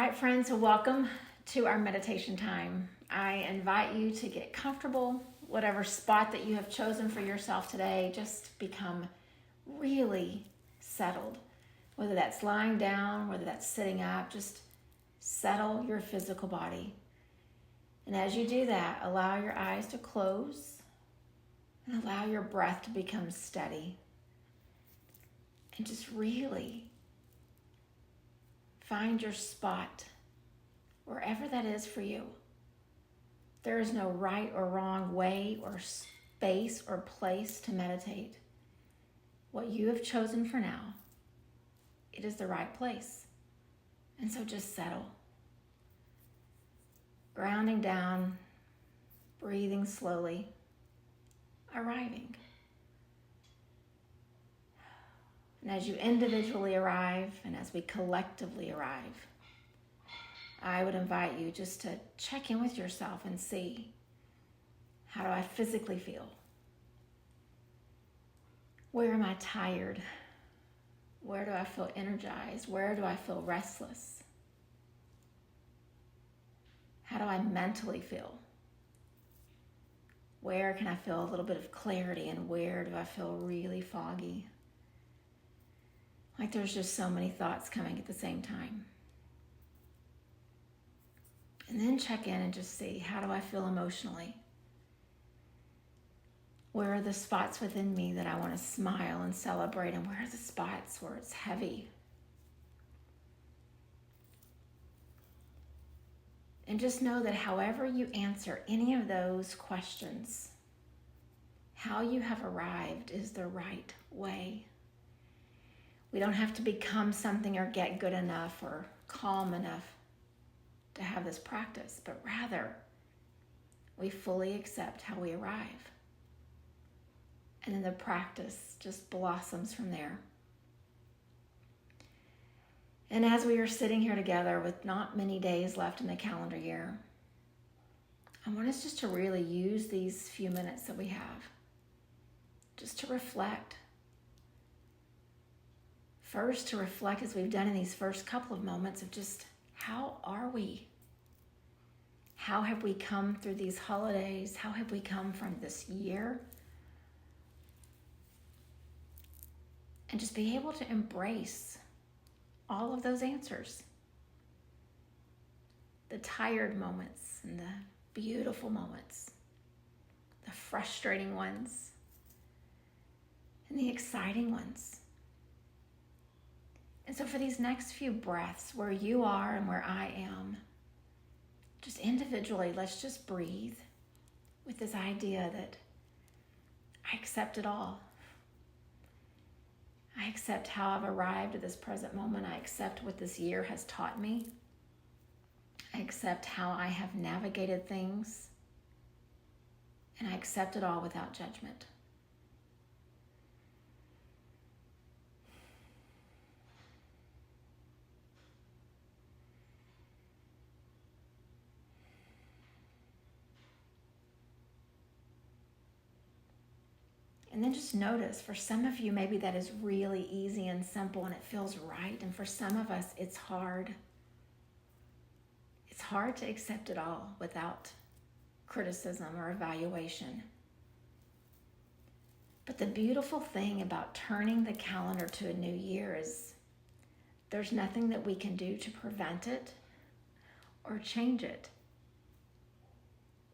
right, friends, so welcome to our meditation time. I invite you to get comfortable, whatever spot that you have chosen for yourself today, just become really settled. Whether that's lying down, whether that's sitting up, just settle your physical body. And as you do that, allow your eyes to close and allow your breath to become steady. And just really find your spot, wherever that is for you. There is no right or wrong way or space or place to meditate. What you have chosen for now, it is the right place. And so just settle. Grounding down, breathing slowly, arriving. And as you individually arrive and as we collectively arrive, I would invite you just to check in with yourself and see, how do I physically feel? Where am I tired? Where do I feel energized? Where do I feel restless? How do I mentally feel? Where can I feel a little bit of clarity and where do I feel really foggy? Like there's just so many thoughts coming at the same time. And then check in and just see, how do I feel emotionally? Where are the spots within me that I want to smile and celebrate? And where are the spots where it's heavy? And just know that however you answer any of those questions, how you have arrived is the right way. We don't have to become something or get good enough or calm enough to have this practice, but rather we fully accept how we arrive. And then the practice just blossoms from there. And as we are sitting here together with not many days left in the calendar year, I want us just to really use these few minutes that we have just to reflect. First, to reflect as we've done in these first couple of moments of just, how are we? How have we come through these holidays? How have we come from this year? And just be able to embrace all of those answers. The tired moments and the beautiful moments, the frustrating ones, and the exciting ones. And so for these next few breaths, where you are and where I am, just individually, let's just breathe with this idea that I accept it all. I accept how I've arrived at this present moment. I accept what this year has taught me. I accept how I have navigated things. And I accept it all without judgment. And then just notice, for some of you, maybe that is really easy and simple and it feels right. And for some of us, it's hard. It's hard to accept it all without criticism or evaluation. But the beautiful thing about turning the calendar to a new year is there's nothing that we can do to prevent it or change it.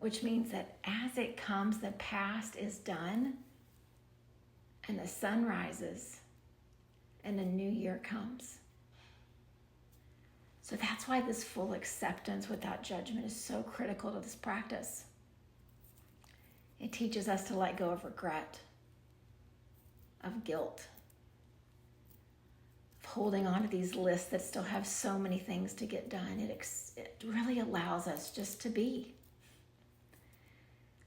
Which means that as it comes, the past is done. And the sun rises and a new year comes. So that's why this full acceptance without judgment is so critical to this practice. It teaches us to let go of regret, of guilt, of holding on to these lists that still have so many things to get done. It really allows us just to be.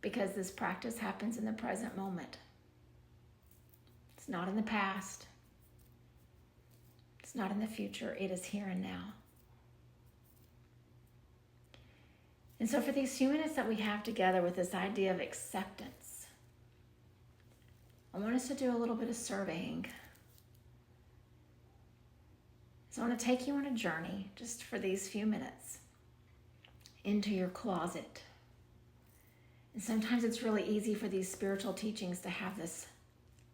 Because this practice happens in the present moment. It's not in the past. It's not in the future. It is here and now. And so for these few minutes that we have together with this idea of acceptance, I want us to do a little bit of surveying. So I want to take you on a journey just for these few minutes into your closet. And sometimes it's really easy for these spiritual teachings to have this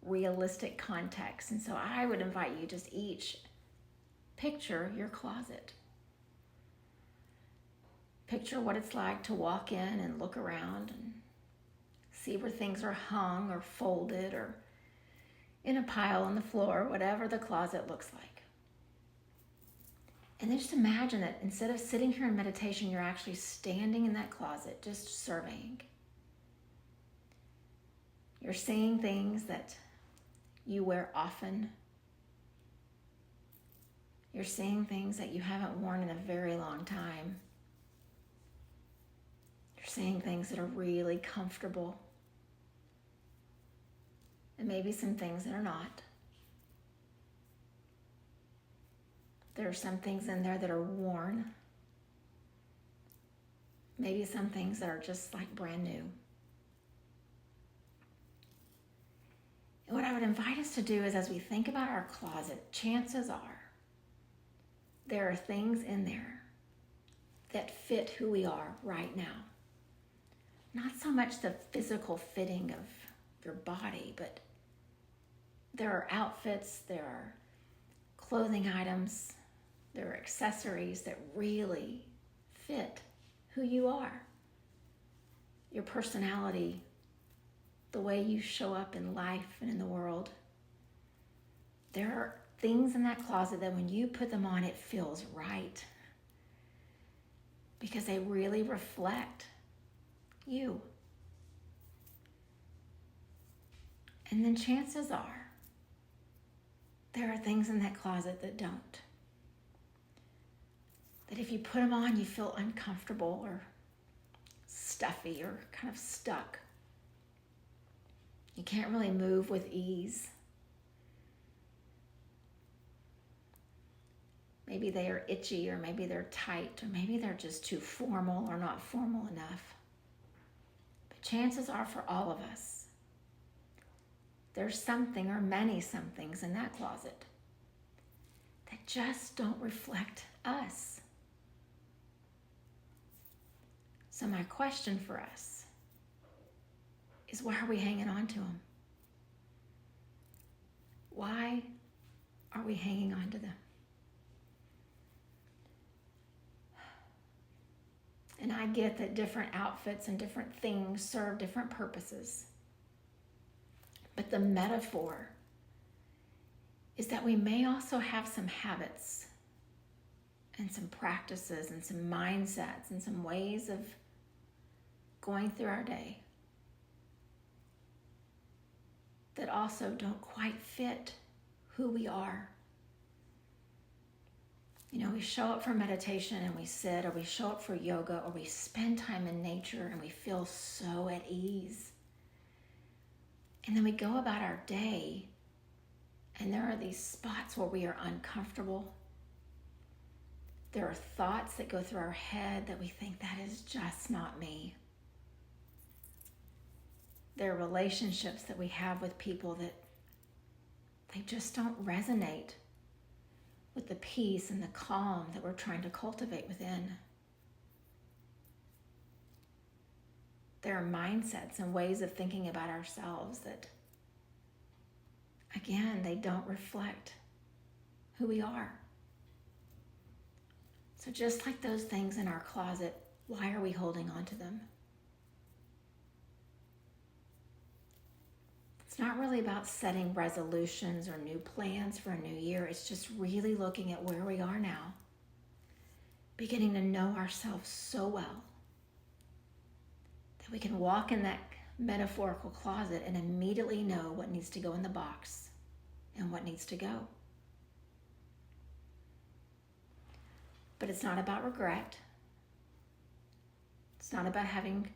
realistic context. And so I would invite you just each picture your closet. Picture what it's like to walk in and look around and see where things are hung or folded or in a pile on the floor, whatever the closet looks like. And then just imagine that instead of sitting here in meditation, you're actually standing in that closet, just surveying. You're seeing things that you wear often. You're seeing things that you haven't worn in a very long time. You're seeing things that are really comfortable. And maybe some things that are not. There are some things in there that are worn. Maybe some things that are just like brand new. And what I would invite us to do is, as we think about our closet, chances are there are things in there that fit who we are right now. Not so much the physical fitting of your body, but there are outfits, there are clothing items, there are accessories that really fit who you are. Your personality, the way you show up in life and in the world. There are things in that closet that when you put them on, it feels right. Because they really reflect you. And then chances are, there are things in that closet that don't. That if you put them on, you feel uncomfortable or stuffy or kind of stuck. You can't really move with ease. Maybe they are itchy, or maybe they're tight, or maybe they're just too formal or not formal enough. But chances are for all of us, there's something or many somethings in that closet that just don't reflect us. So my question for us is, why are we hanging on to them? Why are we hanging on to them? And I get that different outfits and different things serve different purposes. But the metaphor is that we may also have some habits and some practices and some mindsets and some ways of going through our day that also don't quite fit who we are. You know, we show up for meditation and we sit, or we show up for yoga, or we spend time in nature and we feel so at ease. And then we go about our day and there are these spots where we are uncomfortable. There are thoughts that go through our head that we think, that is just not me. There are relationships that we have with people that they just don't resonate with the peace and the calm that we're trying to cultivate within. There are mindsets and ways of thinking about ourselves that, again, they don't reflect who we are. So just like those things in our closet, why are we holding on to them? It's not really about setting resolutions or new plans for a new year. It's just really looking at where we are now, beginning to know ourselves so well that we can walk in that metaphorical closet and immediately know what needs to go in the box and what needs to go. But it's not about regret. It's not about having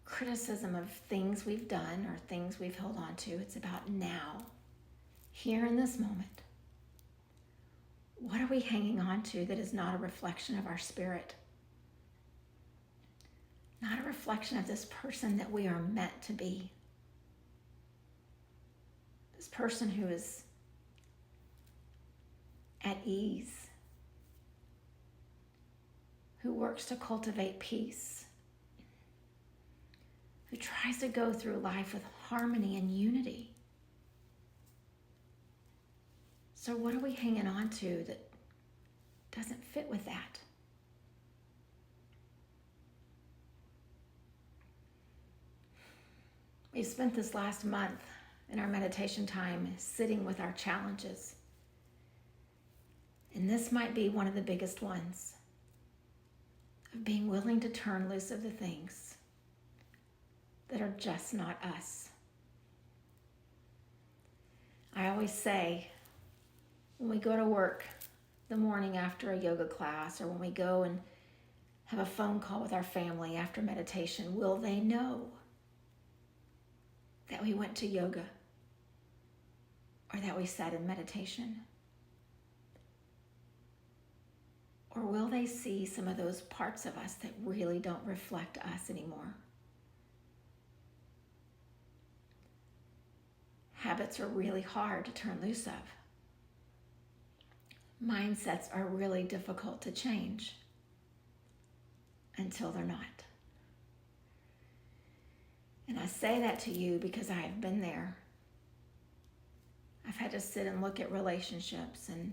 criticism of things we've done or things we've held on to. It's about now, here in this moment. What are we hanging on to that is not a reflection of our spirit? Not a reflection of this person that we are meant to be. This person who is at ease, who works to cultivate peace, who tries to go through life with harmony and unity. So what are we hanging on to that doesn't fit with that? We've spent this last month in our meditation time sitting with our challenges. And this might be one of the biggest ones, of being willing to turn loose of the things that are just not us. I always say, when we go to work the morning after a yoga class, or when we go and have a phone call with our family after meditation, will they know that we went to yoga or that we sat in meditation? Or will they see some of those parts of us that really don't reflect us anymore? Habits are really hard to turn loose of. Mindsets are really difficult to change until they're not. And I say that to you because I have been there. I've had to sit and look at relationships and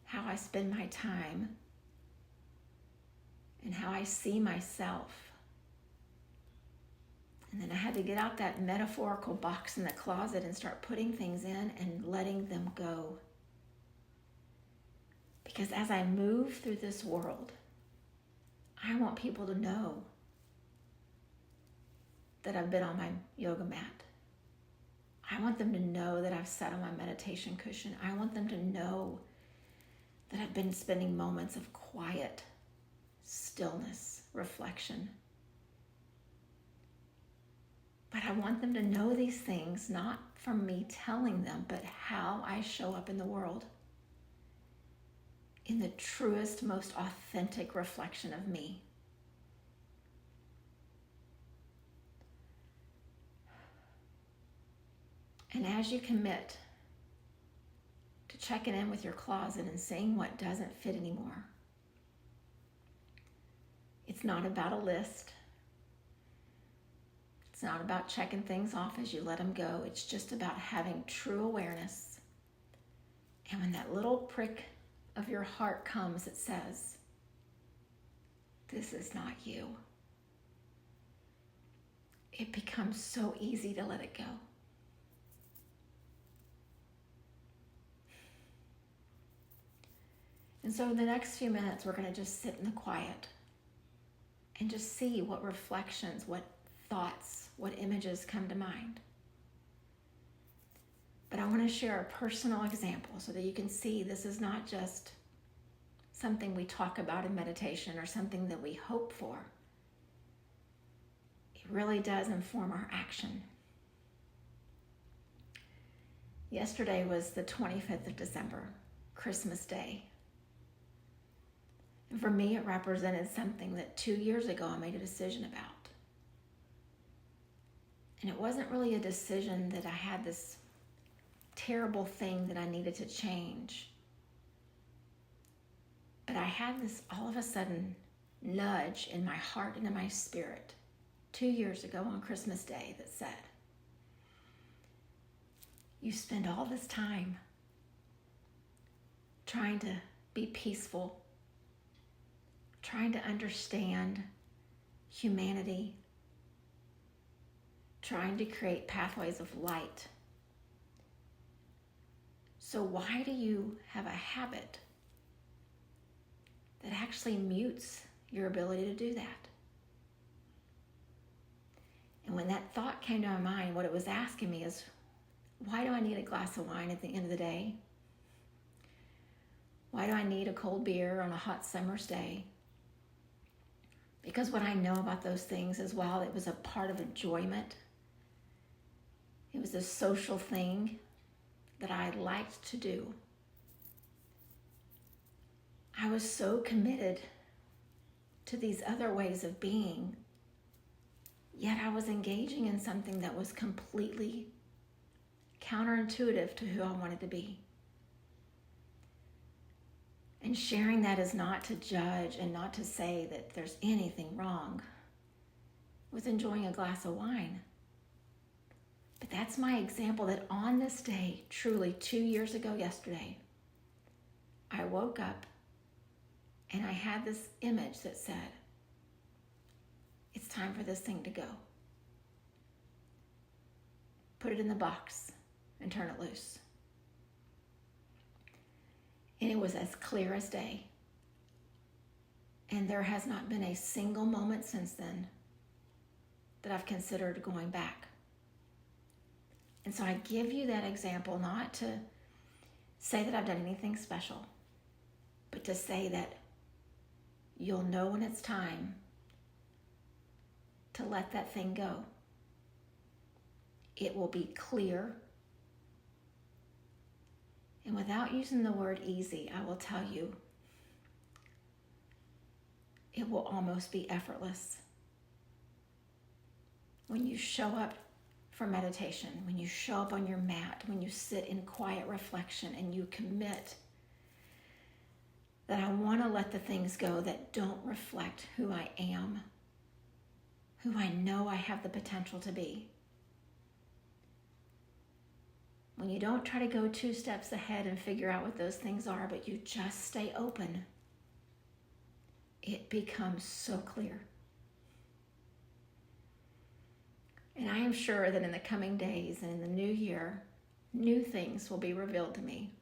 how I spend my time and how I see myself. And then I had to get out that metaphorical box in the closet and start putting things in and letting them go. Because as I move through this world, I want people to know that I've been on my yoga mat. I want them to know that I've sat on my meditation cushion. I want them to know that I've been spending moments of quiet, stillness, reflection. But I want them to know these things, not from me telling them, but how I show up in the world, in the truest, most authentic reflection of me. And as you commit to checking in with your closet and seeing what doesn't fit anymore, it's not about a list. It's not about checking things off as you let them go. It's just about having true awareness. And when that little prick of your heart comes that says, this is not you, it becomes so easy to let it go. And so in the next few minutes, we're going to just sit in the quiet and just see what reflections, what thoughts, what images come to mind. But I want to share a personal example so that you can see this is not just something we talk about in meditation or something that we hope for. It really does inform our action. Yesterday was the 25th of December, Christmas Day. And for me, it represented something that 2 years ago I made a decision about. And it wasn't really a decision that I had this terrible thing that I needed to change. But I had this all of a sudden nudge in my heart and in my spirit 2 years ago on Christmas Day that said, you spend all this time trying to be peaceful, trying to understand humanity, trying to create pathways of light. So why do you have a habit that actually mutes your ability to do that? And when that thought came to my mind, what it was asking me is, why do I need a glass of wine at the end of the day? Why do I need a cold beer on a hot summer's day? Because what I know about those things is, while it was a part of enjoyment, it was a social thing that I liked to do, I was so committed to these other ways of being, yet I was engaging in something that was completely counterintuitive to who I wanted to be. And sharing that is not to judge and not to say that there's anything wrong with enjoying a glass of wine. But that's my example that on this day, truly 2 years ago yesterday, I woke up and I had this image that said, it's time for this thing to go. Put it in the box and turn it loose. And it was as clear as day. And there has not been a single moment since then that I've considered going back. And so I give you that example not to say that I've done anything special, but to say that you'll know when it's time to let that thing go. It will be clear. And without using the word easy, I will tell you, it will almost be effortless. When you show up for meditation, when you show up on your mat, when you sit in quiet reflection and you commit that I want to let the things go that don't reflect who I am, who I know I have the potential to be. When you don't try to go 2 steps ahead and figure out what those things are, but you just stay open, it becomes so clear. And I am sure that in the coming days and in the new year, new things will be revealed to me.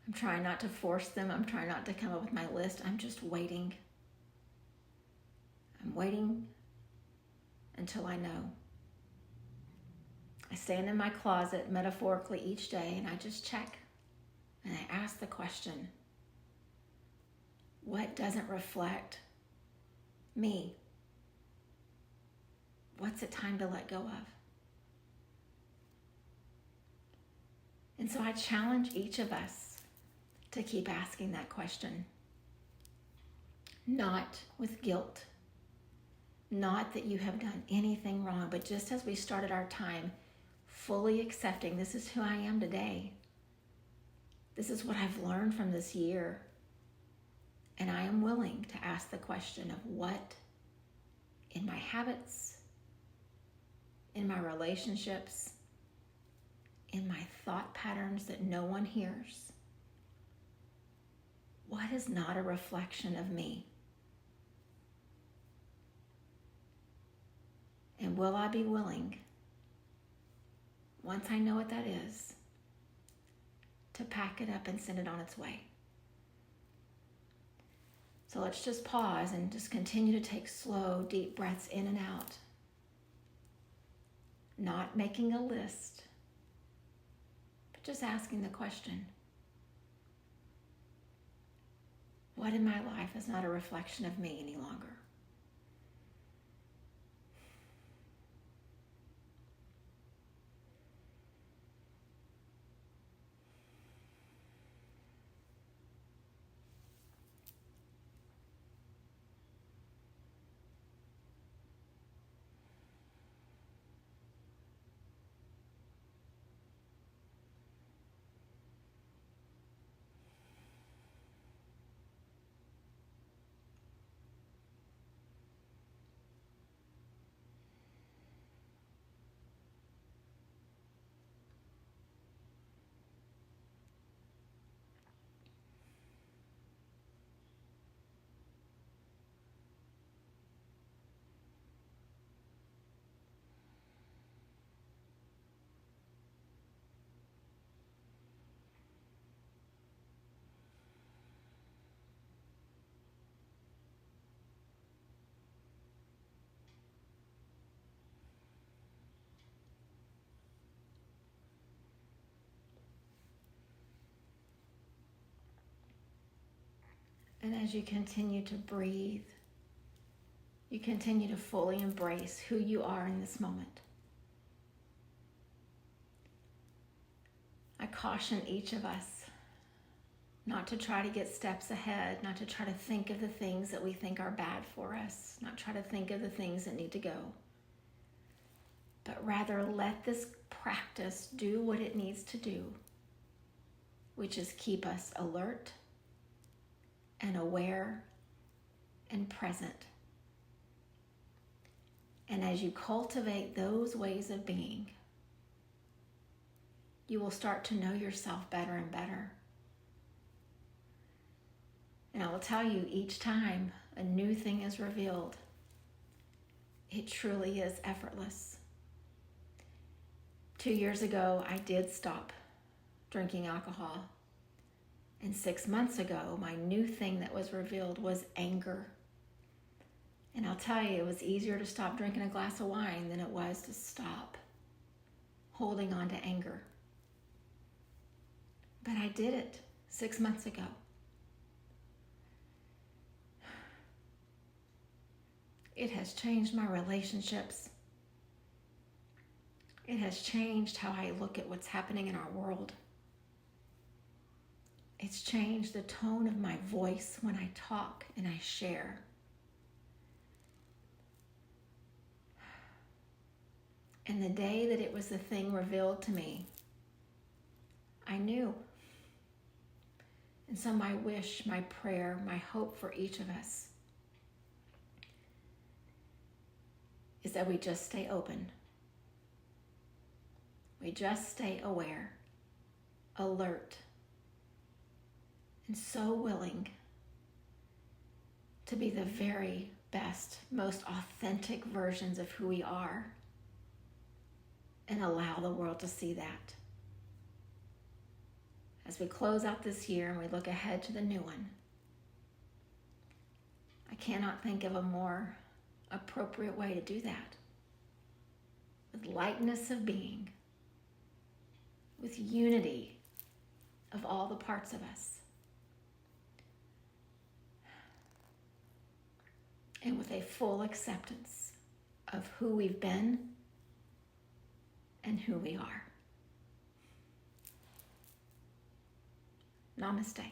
I'm trying not to force them. I'm trying not to come up with my list. I'm just waiting. I'm waiting until I know. I stand in my closet metaphorically each day and I just check and I ask the question, what doesn't reflect me? What's it time to let go of? And so I challenge each of us to keep asking that question. Not with guilt. Not that you have done anything wrong, but just as we started our time, fully accepting this is who I am today. This is what I've learned from this year. And I am willing to ask the question of what in my habits, in my relationships, in my thought patterns that no one hears, what is not a reflection of me? And will I be willing, once I know what that is, to pack it up and send it on its way? So let's just pause and just continue to take slow, deep breaths in and out. Not making a list, but just asking the question. What in my life is not a reflection of me any longer? And as you continue to breathe, you continue to fully embrace who you are in this moment. I caution each of us not to try to get steps ahead, not to try to think of the things that we think are bad for us, not try to think of the things that need to go, but rather let this practice do what it needs to do which is keep us alert and aware and present. And as you cultivate those ways of being, you will start to know yourself better and better. And I will tell you, each time a new thing is revealed, it truly is effortless. 2 years ago, I did stop drinking alcohol. And 6 months ago, my new thing that was revealed was anger. And I'll tell you, it was easier to stop drinking a glass of wine than it was to stop holding on to anger. But I did it 6 months ago. It has changed my relationships. It has changed how I look at what's happening in our world. It's changed the tone of my voice when I talk and I share. And the day that it was the thing revealed to me, I knew. And so my wish, my prayer, my hope for each of us is that we just stay open. We just stay aware, alert, and so willing to be the very best, most authentic versions of who we are, and allow the world to see that. As we close out this year and we look ahead to the new one, I cannot think of a more appropriate way to do that. With lightness of being, with unity of all the parts of us, and with a full acceptance of who we've been and who we are. Namaste.